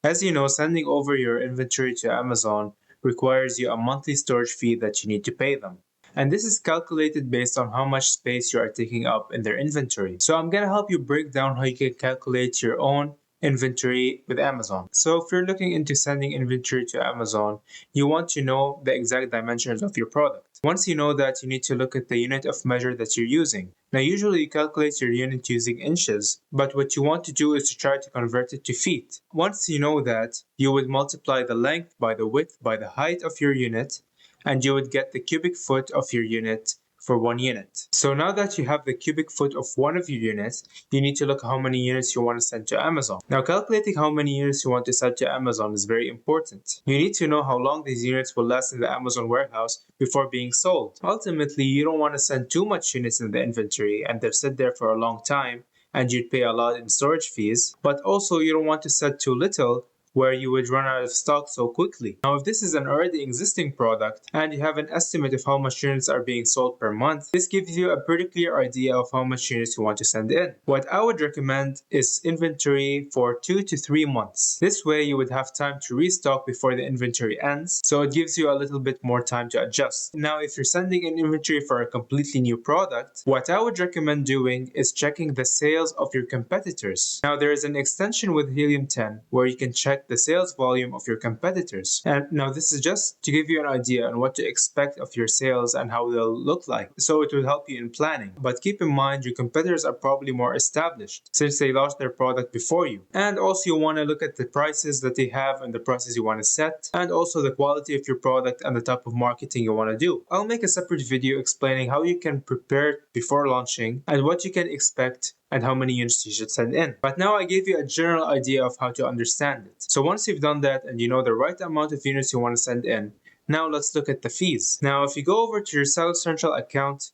As you know, sending over your inventory to Amazon requires you a monthly storage fee that you need to pay them. And this is calculated based on how much space you are taking up in their inventory. So I'm going to help you break down how you can calculate your own inventory with Amazon. So if you're looking into sending inventory to Amazon, you want to know the exact dimensions of your product. Once you know that, you need to look at the unit of measure that you're using. Now, usually you calculate your unit using inches, but what you want to do is to try to convert it to feet. Once you know that, you would multiply the length by the width by the height of your unit, and you would get the cubic foot of your unit for one unit. So now that you have the cubic foot of one of your units, you need to look how many units you want to send to Amazon. Now, calculating how many units you want to send to Amazon is very important. You need to know how long these units will last in the Amazon warehouse before being sold. Ultimately, you don't want to send too much units in the inventory and they'll sit there for a long time and you'd pay a lot in storage fees, but also you don't want to send too little where you would run out of stock so quickly. Now, if this is an already existing product and you have an estimate of how much units are being sold per month, this gives you a pretty clear idea of how much units you want to send in. What I would recommend is inventory for 2 to 3 months. This way you would have time to restock before the inventory ends, so it gives you a little bit more time to adjust. Now, if you're sending in inventory for a completely new product, what I would recommend doing is checking the sales of your competitors. Now, there is an extension with Helium 10 where you can check the sales volume of your competitors. And now this is just to give you an idea on what to expect of your sales and how they'll look like. So it will help you in planning. But keep in mind your competitors are probably more established since they launched their product before you. And also you want to look at the prices that they have and the prices you want to set, and also the quality of your product and the type of marketing you want to do. I'll make a separate video explaining how you can prepare before launching and what you can expect and how many units you should send in. But now I gave you a general idea of how to understand it. So once you've done that and you know the right amount of units you want to send in, now let's look at the fees. Now if you go over to your Seller Central account,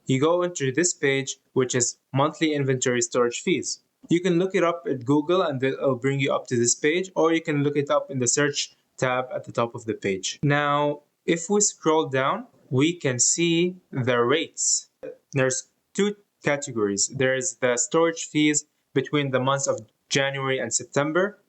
you go into this page, which is monthly inventory storage fees. You can look it up at Google and it'll bring you up to this page, or you can look it up in the search tab at the top of the page. Now, if we scroll down, we can see the rates. There's two categories. There's the storage fees between the months of January and September,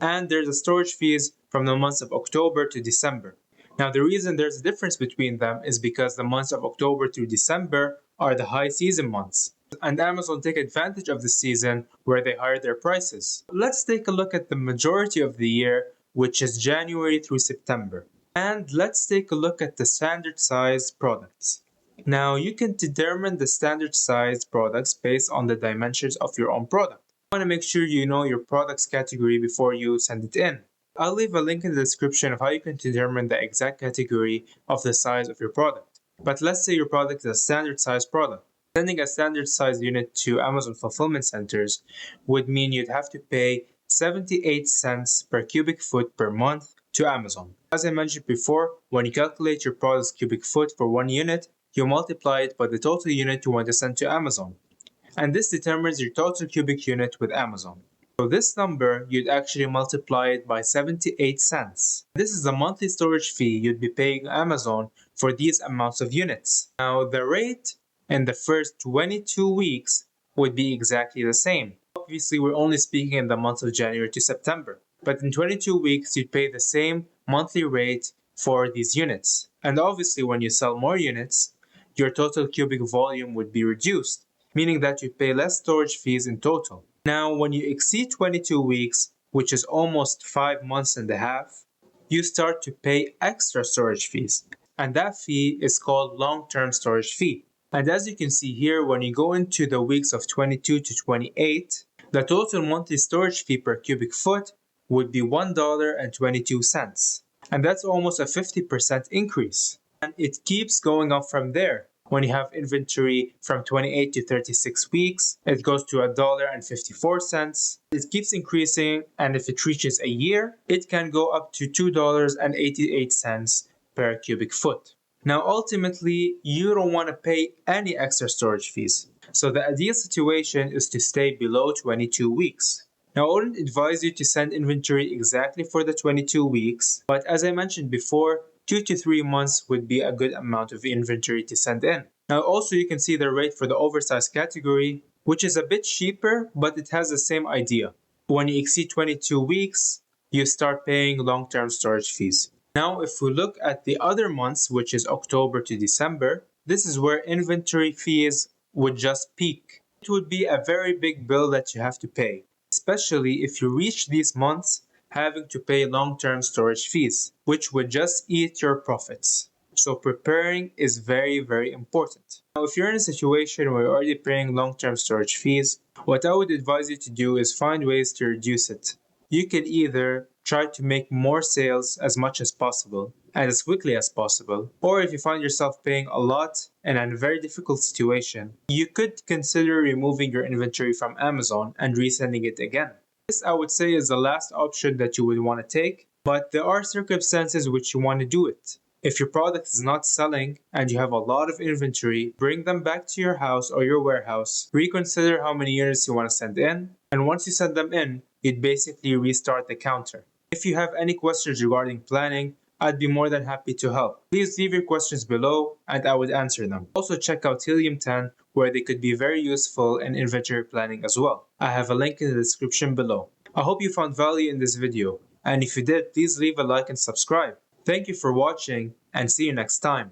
and there's the storage fees from the months of October to December. Now, the reason there's a difference between them is because the months of October to December are the high season months, and Amazon take advantage of the season where they higher their prices. Let's take a look at the majority of the year, which is January through September. And let's take a look at the standard size products. Now, you can determine the standard size products based on the dimensions of your own product. You want to make sure you know your product's category before you send it in. I'll leave a link in the description of how you can determine the exact category of the size of your product. But let's say your product is a standard size product. Sending a standard size unit to Amazon fulfillment centers would mean you'd have to pay 78 cents per cubic foot per month to Amazon. As I mentioned before, when you calculate your product's cubic foot for one unit, you multiply it by the total unit you want to send to Amazon. And this determines your total cubic unit with Amazon. So this number, you'd actually multiply it by 78 cents. This is the monthly storage fee you'd be paying Amazon for these amounts of units. Now, the rate in the first 22 weeks would be exactly the same. Obviously, we're only speaking in the months of January to September. But in 22 weeks, you'd pay the same monthly rate for these units. And obviously, when you sell more units, your total cubic volume would be reduced, meaning that you pay less storage fees in total. Now, when you exceed 22 weeks, which is almost 5 months and a half, you start to pay extra storage fees. And that fee is called long-term storage fee. And as you can see here, when you go into the weeks of 22 to 28, the total monthly storage fee per cubic foot would be $1.22. And that's almost a 50% increase. And it keeps going up from there. When you have inventory from 28 to 36 weeks, it goes to $1.54. It keeps increasing, and if it reaches a year, it can go up to $2.88 per cubic foot. Now, ultimately, you don't want to pay any extra storage fees. So the ideal situation is to stay below 22 weeks. Now, I wouldn't advise you to send inventory exactly for the 22 weeks, but as I mentioned before, 2 to 3 months would be a good amount of inventory to send in. Now, also you can see the rate for the oversized category, which is a bit cheaper, but it has the same idea. When you exceed 22 weeks, you start paying long-term storage fees. Now, if we look at the other months, which is October to December, this is where inventory fees would just peak. It would be a very big bill that you have to pay, especially if you reach these months having to pay long-term storage fees, which would just eat your profits. So preparing is very, very important. Now, if you're in a situation where you're already paying long-term storage fees, what I would advise you to do is find ways to reduce it. You can either try to make more sales as much as possible and as quickly as possible, or if you find yourself paying a lot and in a very difficult situation, you could consider removing your inventory from Amazon and resending it again. This, I would say, is the last option that you would want to take, but there are circumstances which you want to do it. If your product is not selling and you have a lot of inventory, bring them back to your house or your warehouse, reconsider how many units you want to send in, and once you send them in, you'd basically restart the counter. If you have any questions regarding planning, I'd be more than happy to help. Please leave your questions below and I would answer them. Also check out Helium 10 where they could be very useful in inventory planning as well. I have a link in the description below. I hope you found value in this video, and if you did, please leave a like and subscribe. Thank you for watching and see you next time.